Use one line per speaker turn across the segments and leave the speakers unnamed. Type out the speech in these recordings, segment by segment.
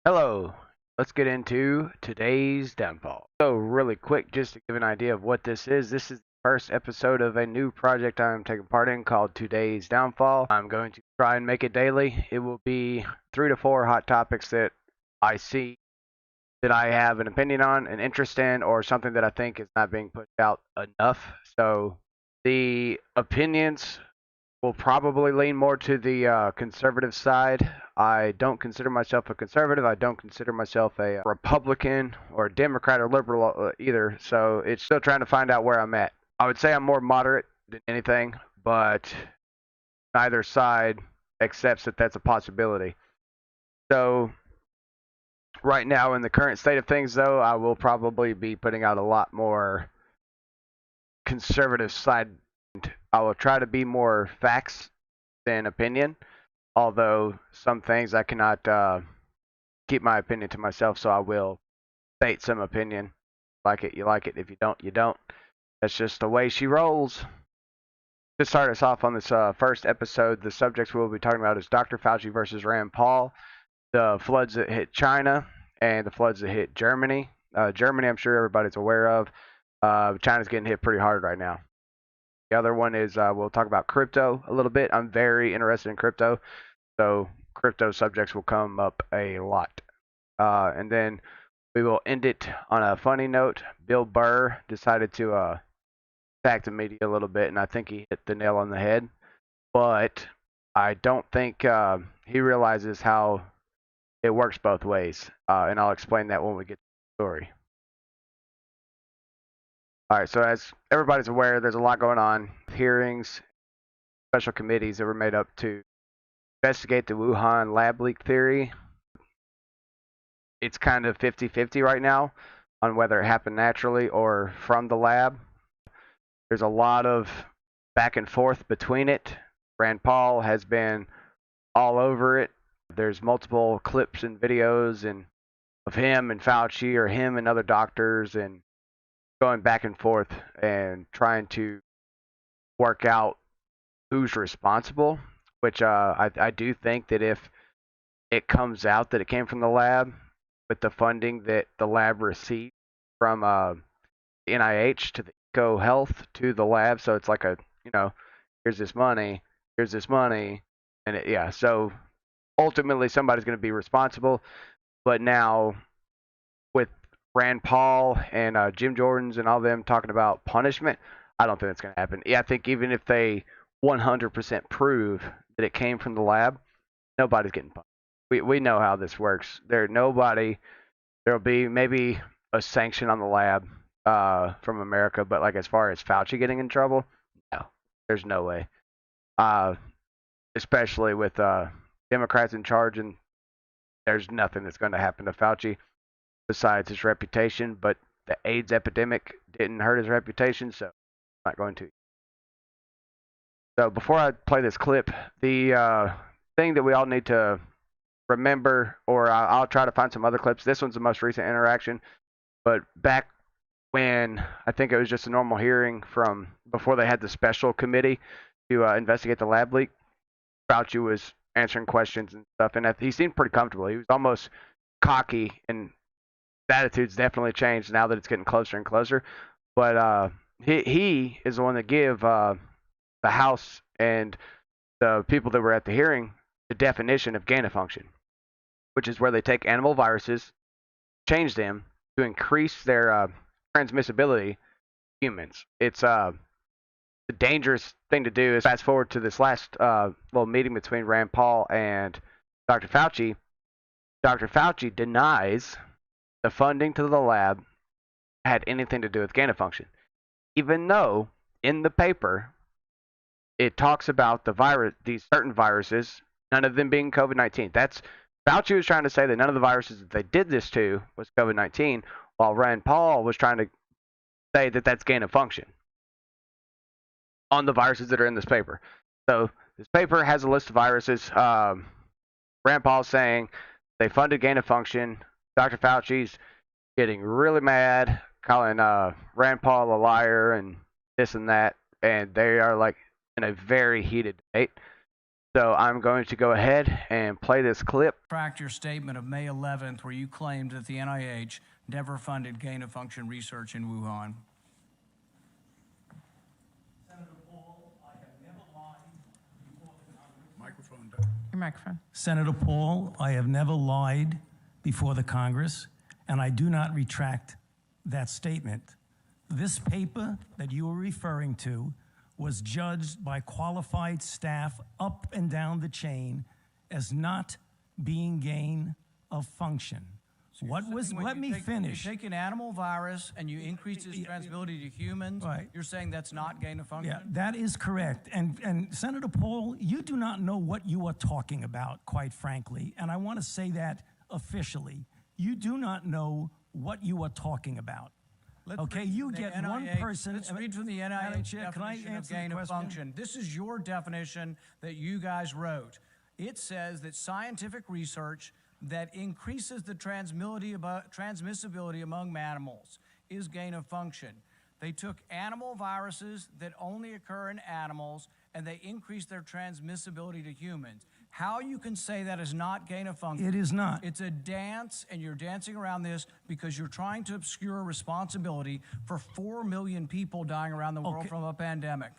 Hello, let's get into today's downfall. So, really quick, just to give an idea of what this is the first episode of a new project I'm taking part in called Today's Downfall. I'm going to try and make it daily. It will be 3 to 4 hot topics that I see that I have an opinion on, an interest in, or something that I think is not being pushed out enough. So, the opinions will probably lean more to the conservative side. I don't consider myself a conservative. I don't consider myself a Republican or a Democrat or liberal either. So it's still trying to find out where I'm at. I would say I'm more moderate than anything, but neither side accepts that that's a possibility. So right now, in the current state of things, though, I will probably be putting out a lot more conservative side. I will try to be more facts than opinion, although some things I cannot keep my opinion to myself, so I will state some opinion. Like it, you like it. If you don't, you don't. That's just the way she rolls. To start us off on this first episode, the subjects we'll be talking about is Dr. Fauci versus Rand Paul, the floods that hit China, and the floods that hit Germany. Germany, I'm sure everybody's aware of. China's getting hit pretty hard right now. The other one is we'll talk about crypto a little bit. I'm very interested in crypto, so crypto subjects will come up a lot. And then we will end it on a funny note. Bill Burr decided to attack the media a little bit, and I think he hit the nail on the head. But I don't think he realizes how it works both ways, and I'll explain that when we get to the story. All right, so as everybody's aware, there's a lot going on. Hearings, special committees that were made up to investigate the Wuhan lab leak theory. It's kind of 50-50 right now on whether it happened naturally or from the lab. There's a lot of back and forth between it. Rand Paul has been all over it. There's multiple clips and videos and of him and Fauci or him and other doctors and going back and forth and trying to work out who's responsible. Which I do think that if it comes out that it came from the lab with the funding that the lab received from NIH to the Eco Health to the lab, so it's like a here's this money, here's this money, and yeah, so ultimately somebody's going to be responsible. But now with Rand Paul and Jim Jordan's and all them talking about punishment, I don't think that's going to happen. Yeah, I think even if they 100% prove that it came from the lab, nobody's getting punished. We know how this works. There'll be maybe a sanction on the lab from America, but like as far as Fauci getting in trouble, no, there's no way. Uh, Especially with Democrats in charge, and there's nothing that's going to happen to Fauci besides his reputation. But the AIDS epidemic didn't hurt his reputation, so I'm not going to. So before I play this clip, the thing that we all need to remember, or I'll try to find some other clips. This one's the most recent interaction, but back when I think it was just a normal hearing from before they had the special committee to investigate the lab leak, Fauci was answering questions and stuff, and he seemed pretty comfortable. He was almost cocky, and the attitude's definitely changed now that it's getting closer and closer. But he is the one that gave the House and the people that were at the hearing the definition of gain of function, which is where they take animal viruses, change them to increase their transmissibility to humans. It's a dangerous thing to do. Is fast forward to this last little meeting between Rand Paul and Dr. Fauci. Dr. Fauci denies the funding to the lab had anything to do with gain of function, even though in the paper it talks about these certain viruses, none of them being COVID-19. That's Fauci was trying to say that none of the viruses that they did this to was COVID-19, while Rand Paul was trying to say that that's gain of function on the viruses that are in this paper. So this paper has a list of viruses. Rand Paul's saying they funded gain of function. Dr. Fauci's getting really mad, calling Rand Paul a liar and this and that, and they are like in a very heated debate. So I'm going to go ahead and play this clip.
Tracked your statement of May 11th where you claimed that the NIH never funded gain-of-function research in Wuhan. Senator Paul, I have never lied before the Congress.
Microphone.
Your microphone.
Senator Paul, I have never lied before the Congress, and I do not retract that statement. This paper that you are referring to was judged by qualified staff up and down the chain as not being gain of function. Let me finish. You take an animal virus and you increase its transmissibility to humans, right. You're saying that's not gain of function? Yeah, that is correct. And Senator Paul, you do not know what you are talking about, quite frankly. And I want to say that officially. You do not know what you are talking about. Okay, you get NIH, one person. Let's read from the NIH definition of gain of function. This is your definition that you guys wrote. It says that scientific research that increases the transmissibility among mammals is gain of function. They took animal viruses that only occur in animals and they increased their transmissibility to humans. How you can say that is not gain of function? It is not. It's a dance, and you're dancing around this because you're trying to obscure responsibility for 4 million people dying around the world from a pandemic.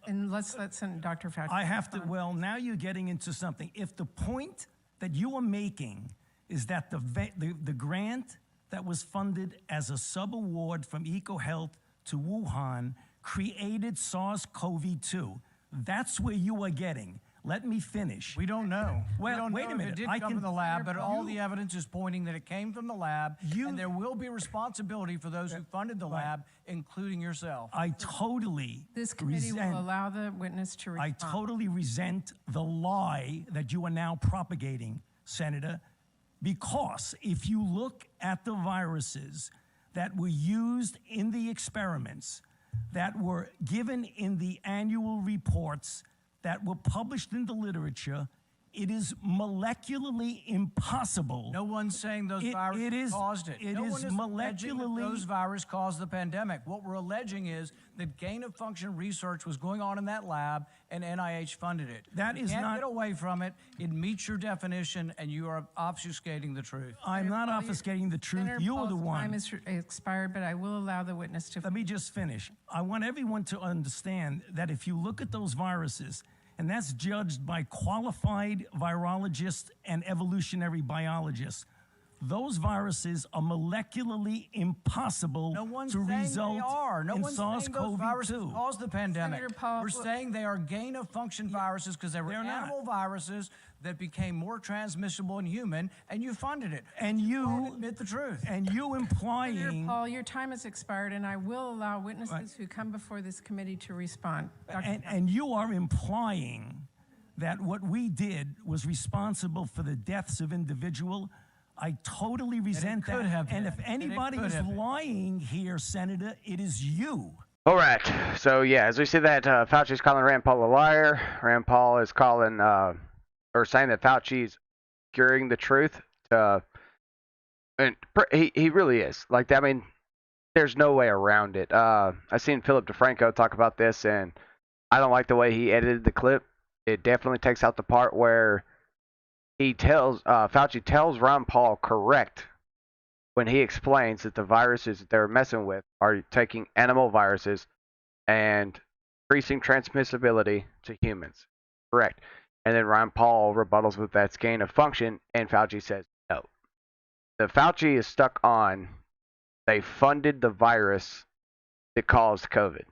And let's let Dr. Fauci.
I have to, well, now you're getting into something. If the point that you are making is that the grant that was funded as a sub-award from EcoHealth to Wuhan created SARS-CoV-2, that's where you are getting. Let me finish. We don't know. Well, wait a minute. It did come from the lab, but all the evidence is pointing that it came from the lab, and there will be responsibility for those who funded the lab, including yourself. I totally
This committee will allow the witness to respond.
I totally resent the lie that you are now propagating, Senator, because if you look at the viruses that were used in the experiments, that were given in the annual reports, that were published in the literature, it is molecularly impossible. No one's saying those viruses caused it. No one is alleging that those viruses caused the pandemic. What we're alleging is that gain-of-function research was going on in that lab and NIH funded it. That is not... You can't get away from it. It meets your definition and you are obfuscating the truth. I'm not obfuscating the truth. You are the one.
Time is expired, but I will allow the witness to...
Let me just finish. I want everyone to understand that if you look at those viruses, and that's judged by qualified virologists and evolutionary biologists. Those viruses are molecularly impossible to result in SARS-CoV-2. Cause the pandemic. We're saying they are gain-of-function viruses because they were animal viruses that became more transmissible in human, and you funded it. And you admit the truth. And you implying...
Senator Paul, your time has expired, and I will allow witnesses who come before this committee to respond.
And you are implying that what we did was responsible for the deaths of individuals. I totally resent that. And if anybody is lying here, Senator, it is you.
All right. So, yeah, as we see that Fauci's calling Rand Paul a liar. Rand Paul is calling, or saying that Fauci's curing the truth. And he really is. Like, I mean, there's no way around it. I've seen Philip DeFranco talk about this, and I don't like the way he edited the clip. It definitely takes out the part where Fauci tells Ron Paul correct when he explains that the viruses that they're messing with are taking animal viruses and increasing transmissibility to humans. Correct. And then Ron Paul rebuttals with that's gain of function, and Fauci says no. The Fauci is stuck on they funded the virus that caused COVID,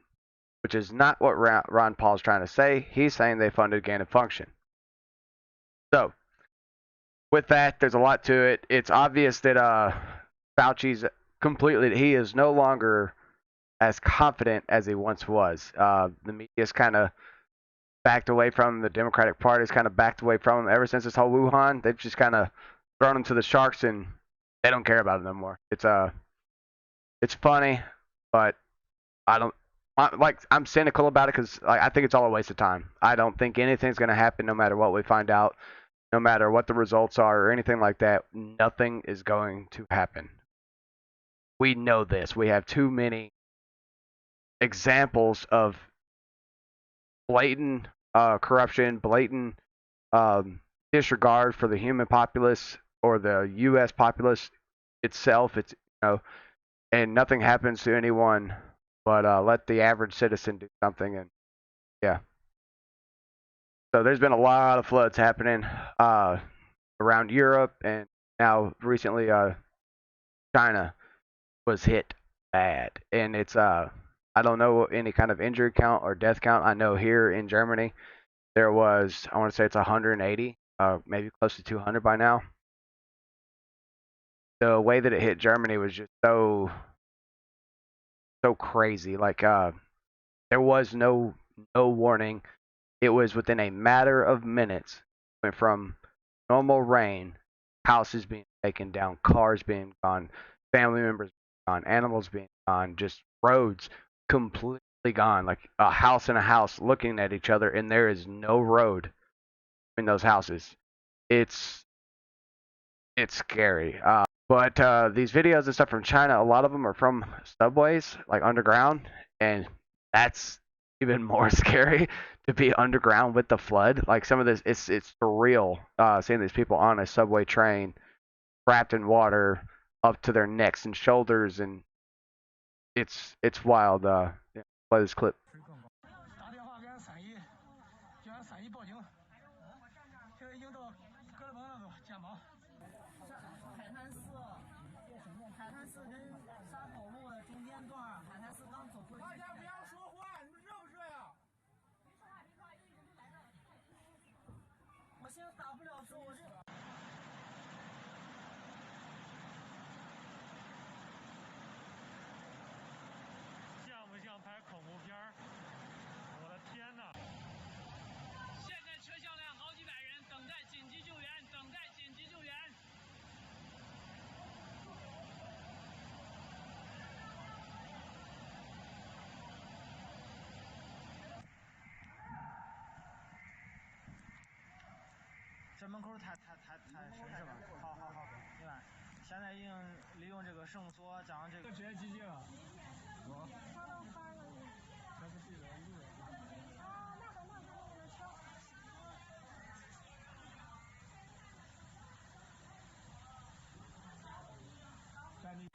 which is not what Ron Paul's trying to say. He's saying they funded gain of function. So, with that, there's a lot to it. It's obvious that Fauci's he is no longer as confident as he once was. The media's kind of backed away from him. The Democratic Party's kind of backed away from him. Ever since this whole Wuhan, they've just kind of thrown him to the sharks, and they don't care about him no more. It's funny, but I'm cynical about it because I think it's all a waste of time. I don't think anything's going to happen no matter what we find out. No matter what the results are or anything like that, nothing is going to happen. We know this. We have too many examples of blatant corruption, blatant disregard for the human populace or the U.S. populace itself. It's and nothing happens to anyone, but let the average citizen do something, and yeah. So there's been a lot of floods happening around Europe, and now recently China was hit bad, and it's I don't know any kind of injury count or death count. I know here in Germany there was, I want to say it's 180, maybe close to 200 by now. The way that it hit Germany was just so crazy. Like there was no warning. It was within a matter of minutes. Went from normal rain, houses being taken down, cars being gone, family members gone, animals being gone, just roads completely gone. Like a house and a house looking at each other, and there is no road between those houses. It's it's scary. But these videos and stuff from China, a lot of them are from subways, like underground, and that's even more scary to be underground with the flood. Like some of this, it's surreal seeing these people on a subway train wrapped in water up to their necks and shoulders, and it's wild. Yeah, play this clip.
这门口太深是吧？好，明白。现在已经利用这个绳索将这个直接机器了。我。这不是人路。在你。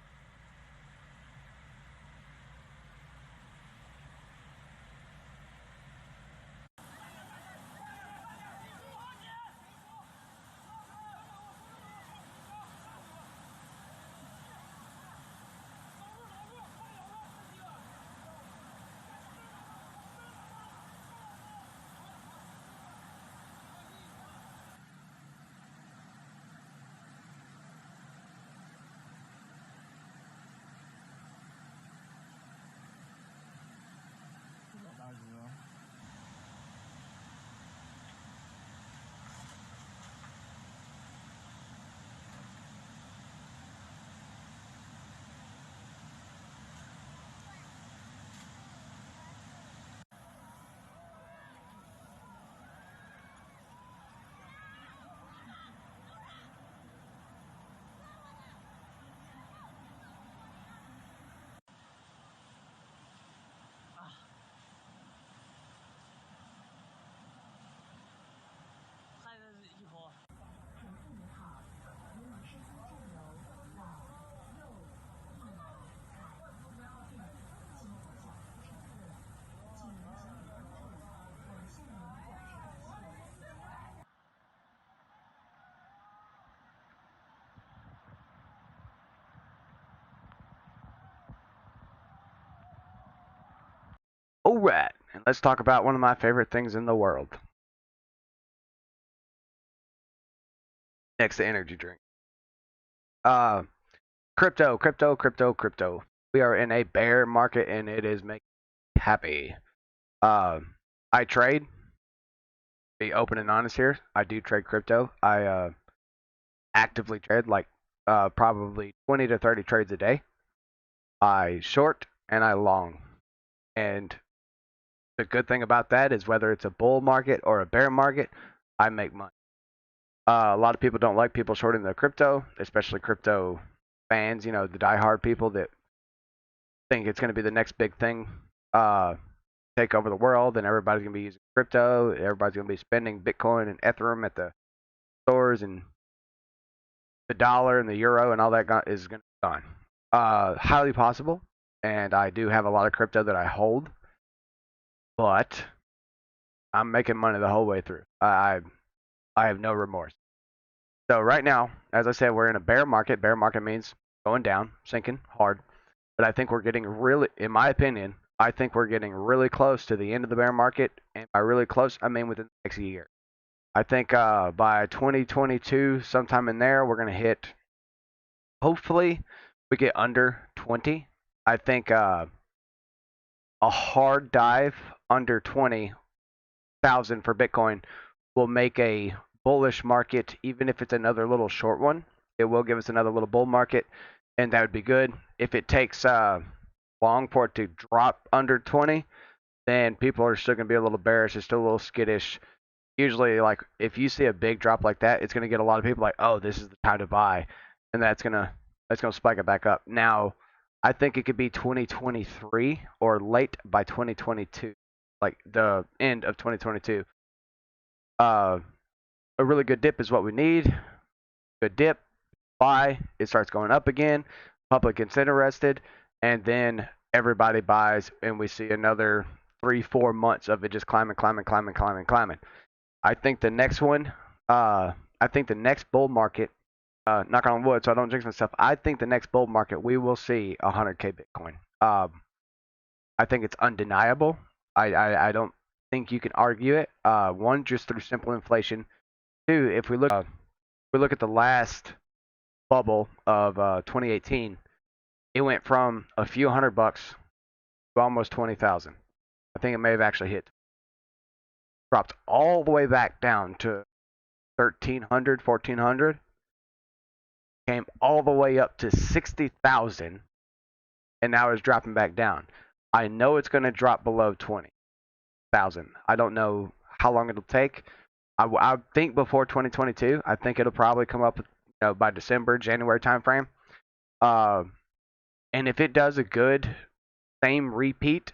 All right, and let's talk about one of my favorite things in the world. Next to energy drink. Crypto. We are in a bear market, and it is making me happy. I trade. Be open and honest here. I do trade crypto. I actively trade, like probably 20 to 30 trades a day. I short and I long. And the good thing about that is whether it's a bull market or a bear market, I make money. A lot of people don't like people shorting their crypto, especially crypto fans, the diehard people that think it's going to be the next big thing. take over the world, and everybody's going to be using crypto. Everybody's going to be spending Bitcoin and Ethereum at the stores, and the dollar and the euro and all that is going to be gone. Highly possible, and I do have a lot of crypto that I hold, but I'm making money the whole way through. I have no remorse. So right now, as I said, we're in a bear market. Bear market means going down, sinking hard. But I think we're getting really, in my opinion, I think we're getting really close to the end of the bear market. And by really close, I mean within the next year. I think by 2022, sometime in there, we're going to hit, hopefully, we get under 20. I think a hard dive under 20,000 for Bitcoin will make a bullish market, even if it's another little short one. It will give us another little bull market, and that would be good. If it takes long for it to drop under 20, then people are still going to be a little bearish. It's still a little skittish. Usually, like if you see a big drop like that, it's going to get a lot of people like, oh, this is the time to buy, and that's gonna spike it back up. Now, I think it could be 2023 or late by 2022, like the end of 2022. Uh, a really good dip is what we need. Good dip, buy, it starts going up again, public gets interested, and then everybody buys, and we see another 3-4 months of it just climbing, climbing, climbing, climbing, climbing. I think the next one, I think the next bull market, knock on wood, so I don't jinx myself. I think the next bull market we will see 100K Bitcoin. I think it's undeniable. I don't think you can argue it. One, just through simple inflation. Two, if we look at the last bubble of 2018, it went from a few $100 to almost 20,000. I think it may have actually dropped all the way back down to 1,300, 1,400, came all the way up to 60,000, and now it's dropping back down. I know it's going to drop below 20,000. I don't know how long it'll take. I think before 2022. I think it'll probably come up, by December, January timeframe. Uh, and if it does a good same repeat,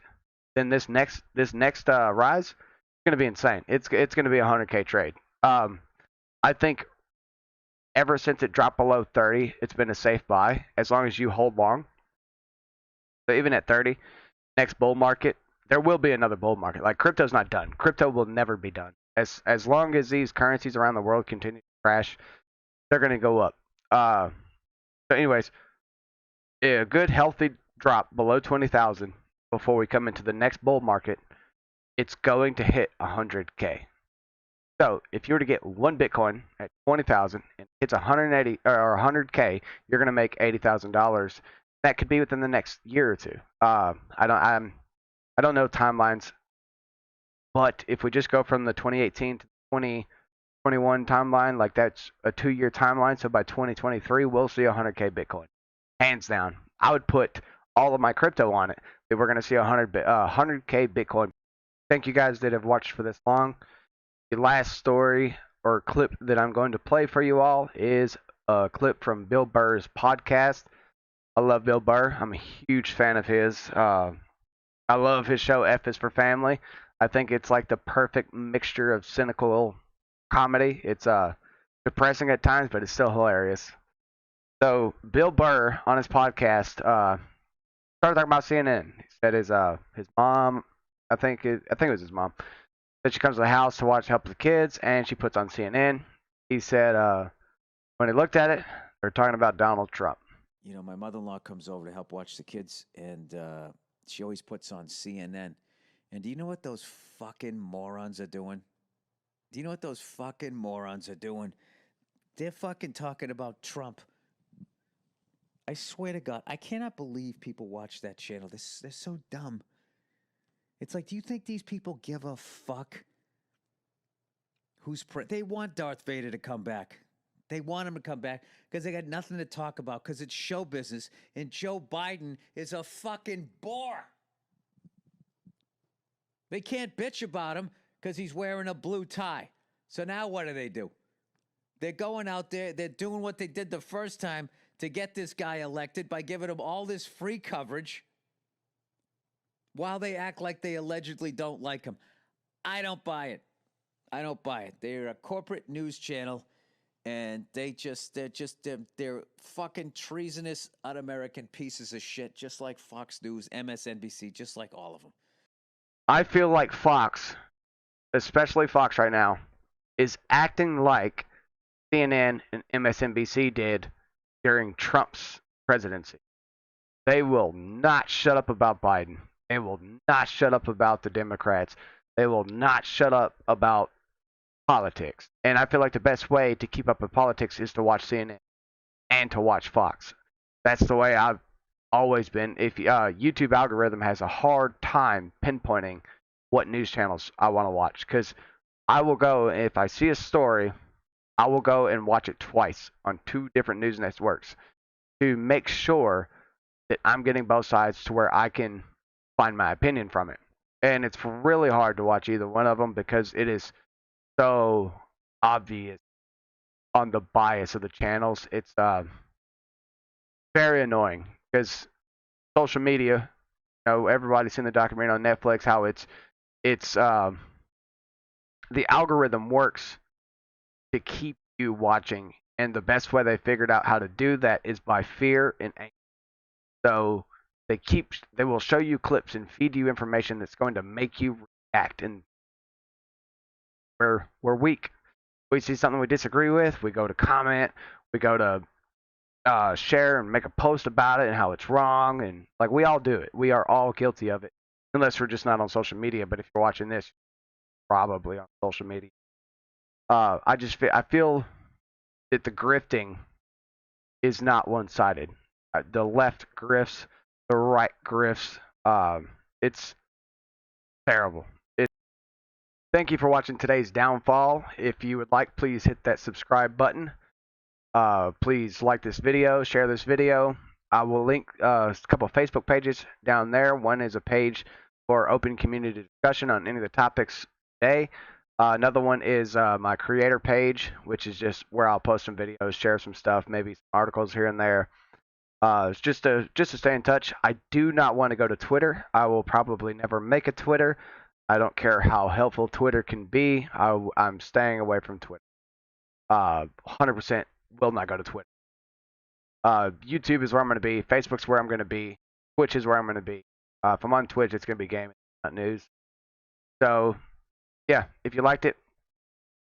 then this next rise is going to be insane. It's going to be a 100K trade. I think ever since it dropped below 30, it's been a safe buy as long as you hold long. So even at 30, next bull market, there will be another bull market. Like crypto's not done. Crypto will never be done. As long as these currencies around the world continue to crash, they're going to go up. So anyways, a good healthy drop below 20,000 before we come into the next bull market, it's going to hit 100K. So if you were to get one Bitcoin at 20,000 and it's 180 or 100K, you're going to make $80,000. That could be within the next year or two. I don't know timelines, but if we just go from the 2018 to 2021 timeline, like that's a 2-year timeline. So by 2023, we'll see 100K Bitcoin, hands down. I would put all of my crypto on it that we're going to see 100K Bitcoin. Thank you guys that have watched for this long. The last story or clip that I'm going to play for you all is a clip from Bill Burr's podcast. I love Bill Burr. I'm a huge fan of his. I love his show F is for Family. I think it's like the perfect mixture of cynical comedy. It's depressing at times, but it's still hilarious. So Bill Burr on his podcast started talking about CNN. He said his mom, I think it was his mom, that she comes to the house to watch Help the Kids, and she puts on CNN. He said when he looked at it, they're talking about Donald Trump.
You know, my mother-in-law comes over to help watch the kids, and she always puts on CNN. And do you know what those fucking morons are doing? Do you know what those fucking morons are doing? They're fucking talking about Trump. I swear to God, I cannot believe people watch that channel. They're so dumb. It's like, do you think these people give a fuck? They want Darth Vader to come back. They want him to come back because they got nothing to talk about because it's show business, and Joe Biden is a fucking bore. They can't bitch about him because he's wearing a blue tie. So now what do? They're going out there, they're doing what they did the first time to get this guy elected by giving him all this free coverage. while they act like they allegedly don't like him. I don't buy it. I don't buy it. They're a corporate news channel, and they're fucking treasonous, un-American pieces of shit, just like Fox News, MSNBC, just like all of them.
I feel like Fox, especially Fox right now, is acting like CNN and MSNBC did during Trump's presidency. They will not shut up about Biden. They will not shut up about the Democrats. They will not shut up about politics. And I feel like the best way to keep up with politics is to watch CNN and to watch Fox. That's the way I've always been. If YouTube algorithm has a hard time pinpointing what news channels I want to watch, because I will go, if I see a story, I will go and watch it twice on 2 different news networks to make sure that I'm getting both sides to where I can find my opinion from it. And it's really hard to watch either one of them because it is so obvious on the bias of the channels. It's very annoying because social media, everybody's seen the documentary on Netflix how it's the algorithm works to keep you watching, and the best way they figured out how to do that is by fear and anger. So they will show you clips and feed you information that's going to make you react, and we're weak. We see something we disagree with, we go to comment, we go to share and make a post about it and how it's wrong, and like we all do it. We are all guilty of it, unless we're just not on social media. But if you're watching this, probably on social media. I feel that the grifting is not one-sided. The left grifts, the right grifts. It's terrible. Thank you for watching today's downfall. If you would like, please hit that subscribe button. Please like this video, share this video. I will link a couple of Facebook pages down there. One is a page for open community discussion on any of the topics today. Another one is my creator page, which is just where I'll post some videos, share some stuff, maybe some articles here and there. It's just to stay in touch. I do not want to go to Twitter. I will probably never make a Twitter. I don't care how helpful Twitter can be. I'm staying away from Twitter. 100% will not go to Twitter. YouTube is where I'm going to be. Facebook's where I'm going to be. Twitch is where I'm going to be. If I'm on Twitch, it's going to be gaming, not news. So, yeah, if you liked it,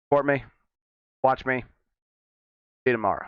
support me, watch me. See you tomorrow.